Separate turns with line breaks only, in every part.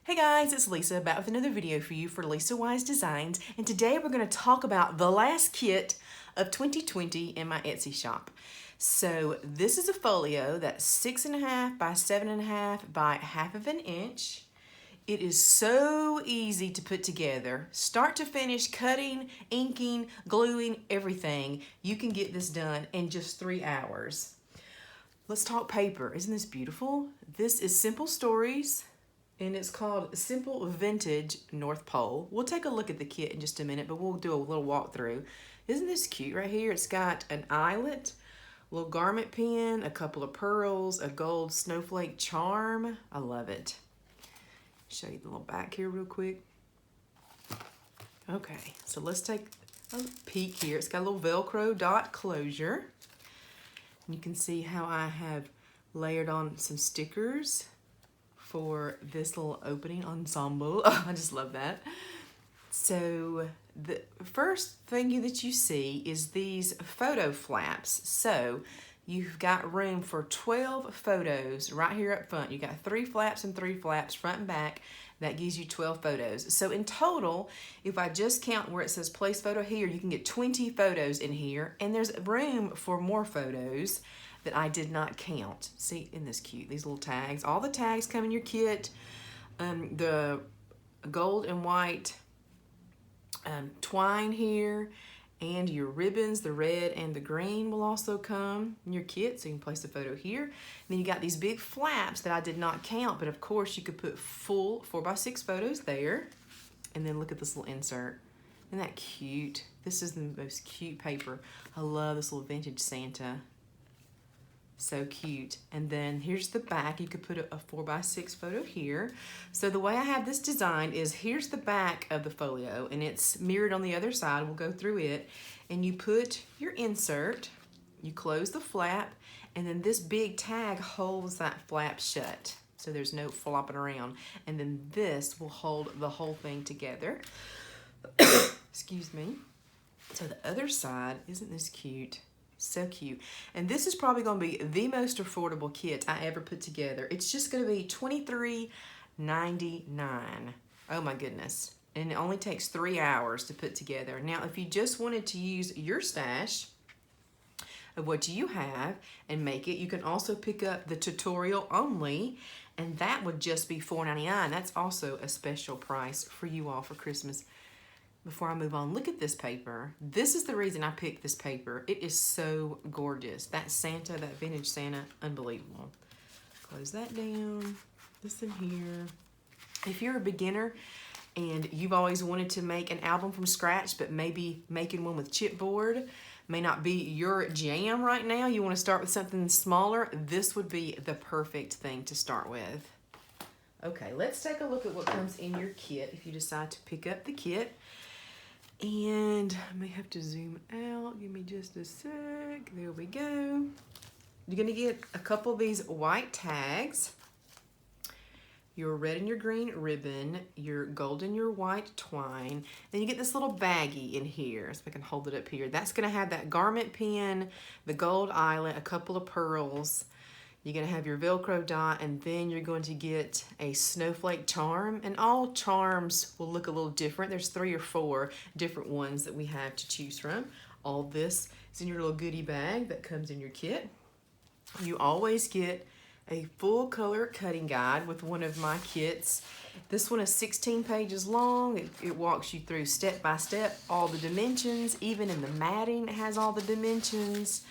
Hey guys, it's Lisa back with another video for you for Lisa Wise Designs, and today we're going to talk about the last kit of 2020 in my Etsy shop. So this is a folio that's 6.5 by 7.5 by 1/2 inch. It is so easy to put together. Start to finish, cutting, inking, gluing, everything. You can get this done in just 3 hours. Let's talk paper. Isn't this beautiful? This is Simple Stories, and it's called Simple Vintage North Pole. We'll take a look at the kit in just a minute, but we'll do a little walkthrough. Isn't this cute right here? It's got an eyelet, a little garment pin, a couple of pearls, a gold snowflake charm. I love it. Show you the little back here real quick. Okay, so let's take a peek here. It's got a little Velcro dot closure. You can see how I have layered on some stickers for this little opening ensemble. I just love that. So the first thing that you see is these photo flaps. So you've got room for 12 photos right here up front. You got 3 flaps and 3 flaps front and back. That gives you 12 photos. So in total, if I just count where it says place photo here, you can get 20 photos in here, and there's room for more photos that I did not count. See, isn't this cute? These little tags. All the tags come in your kit. The gold and white twine here, and your ribbons, the red and the green, will also come in your kit, so you can place the photo here. And then you got these big flaps that I did not count, but of course you could put full 4x6 photos there. And then look at this little insert. Isn't that cute? This is the most cute paper. I love this little vintage Santa. So cute. And then here's the back. You could put a 4x6 photo here. So the way I have this designed is, here's the back of the folio, and it's mirrored on the other side. We'll go through it. And you put your insert, you close the flap, and then this big tag holds that flap shut, so there's no flopping around. And then this will hold the whole thing together. Excuse me. So the other side, isn't this cute? So cute. And this is probably going to be the most affordable kit I ever put together. It's just going to be $23.99. Oh my goodness. And it only takes 3 hours to put together. Now, if you just wanted to use your stash of what you have and make it, you can also pick up the tutorial only, and that would just be $4.99. That's also a special price for you all for Christmas. Before I move on, look at this paper. This is the reason I picked this paper. It is so gorgeous. That Santa, that vintage Santa, unbelievable. Close that down. This in here. If you're a beginner and you've always wanted to make an album from scratch, but maybe making one with chipboard may not be your jam right now, you want to start with something smaller, this would be the perfect thing to start with. Okay, let's take a look at what comes in your kit if you decide to pick up the kit. And I may have to zoom out. Give me just a sec. There we go. You're going to get a couple of these white tags, your red and your green ribbon, your gold and your white twine. Then you get this little baggie in here, so I can hold it up here. That's going to have that garment pin, the gold eyelet, a couple of pearls. You're going to have your Velcro dot, and then you're going to get a snowflake charm. And all charms will look a little different. There's 3 or 4 different ones that we have to choose from. All this is in your little goodie bag that comes in your kit. You always get a full color cutting guide with one of my kits. This one is 16 pages long. It walks you through step by step all the dimensions. Even in the matting, it has all the dimensions.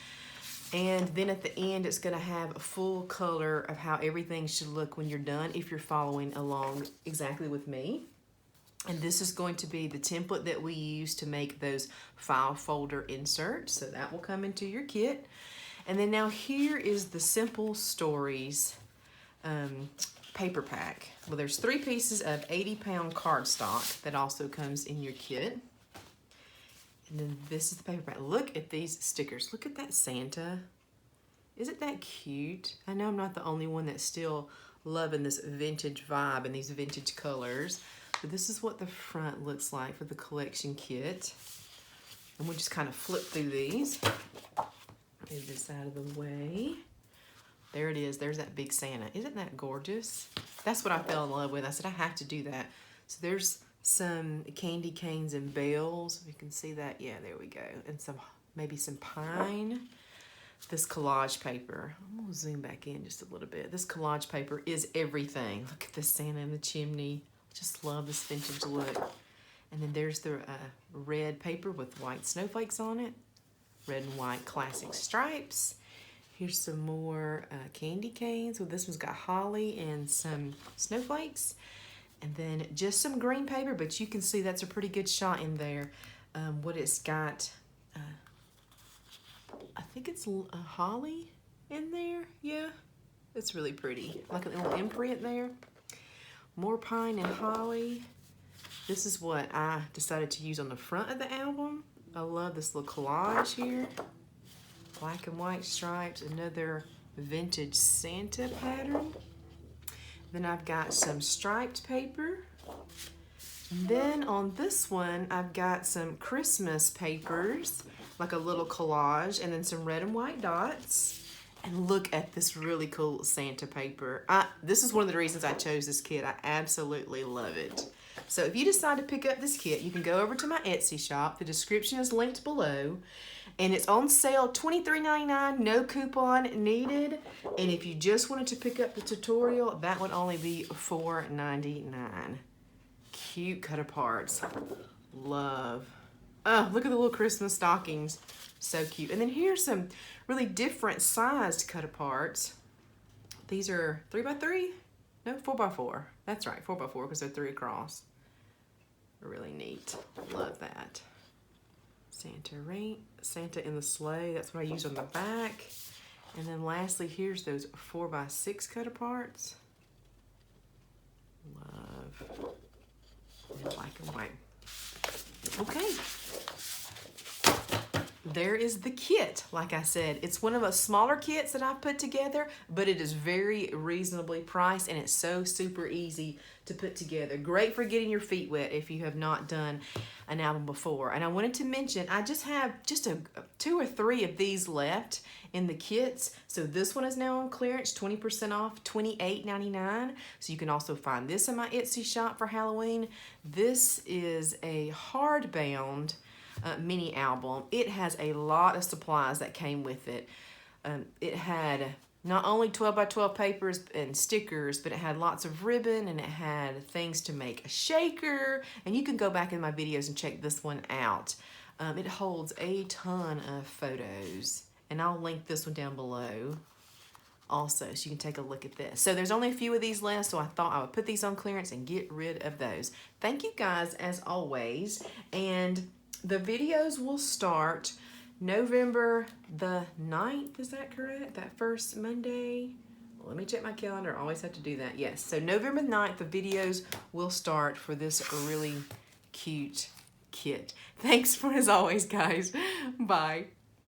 And then at the end, it's going to have a full color of how everything should look when you're done, if you're following along exactly with me. And this is going to be the template that we use to make those file folder inserts. So that will come into your kit. And then now here is the Simple Stories paper pack. Well, there's 3 pieces of 80-pound cardstock that also comes in your kit. And then this is the paper pack. Look at these stickers. Look at that Santa. Isn't that cute? I know I'm not the only one that's still loving this vintage vibe and these vintage colors. But this is what the front looks like for the collection kit. And we'll just kind of flip through these. Move this out of the way. There it is. There's that big Santa. Isn't that gorgeous? That's what I fell in love with. I said, I have to do that. So there's some candy canes and bells. You can see that. Yeah, there we go. And some, maybe some pine. This collage paper. I'm going to zoom back in just a little bit. This collage paper is everything. Look at the Santa in the chimney. I just love this vintage look. And then there's the red paper with white snowflakes on it. Red and white classic stripes. Here's some more candy canes. Well, this one's got holly and some snowflakes. And then just some green paper, but you can see that's a pretty good shot in there. What it's got, I think it's holly in there. Yeah, it's really pretty. Like a little imprint there. More pine and holly. This is what I decided to use on the front of the album. I love this little collage here. Black and white stripes, another vintage Santa pattern. Then I've got some striped paper. And then on this one, I've got some Christmas papers, like a little collage, and then some red and white dots. And look at this really cool Santa paper. This is one of the reasons I chose this kit. I absolutely love it. So if you decide to pick up this kit, you can go over to my Etsy shop. The description is linked below. And it's on sale, $23.99, no coupon needed. And if you just wanted to pick up the tutorial, that would only be $4.99. Cute cut aparts. Love. Oh, look at the little Christmas stockings. So cute. And then here's some really different sized cut aparts. These are 3x3? No, 4x4. That's right, 4x4 because they're 3 across. Really neat. Love that. Santa in the sleigh. That's what I use on the back. And then lastly, here's those 4x6 cut aparts. Love. And black and white. Okay. There is the kit. Like I said, it's one of the smaller kits that I've put together, but it is very reasonably priced and it's so super easy to put together. Great for getting your feet wet if you have not done an album before. And I wanted to mention, I just have 2 or 3 of these left in the kits. So this one is now on clearance, 20% off, $28.99. So you can also find this in my Etsy shop for Halloween. This is a hardbound mini album. It has a lot of supplies that came with it. It had not only 12x12 papers and stickers, but it had lots of ribbon and it had things to make a shaker. And you can go back in my videos and check this one out. It holds a ton of photos, and I'll link this one down below also, so you can take a look at this. So there's only a few of these left, so I thought I would put these on clearance and get rid of those. Thank you guys as always, and the videos will start November the 9th, is that correct? That first Monday? Let me check my calendar, I always have to do that. Yes, so November 9th, the videos will start for this really cute kit. Thanks for as always, guys. Bye.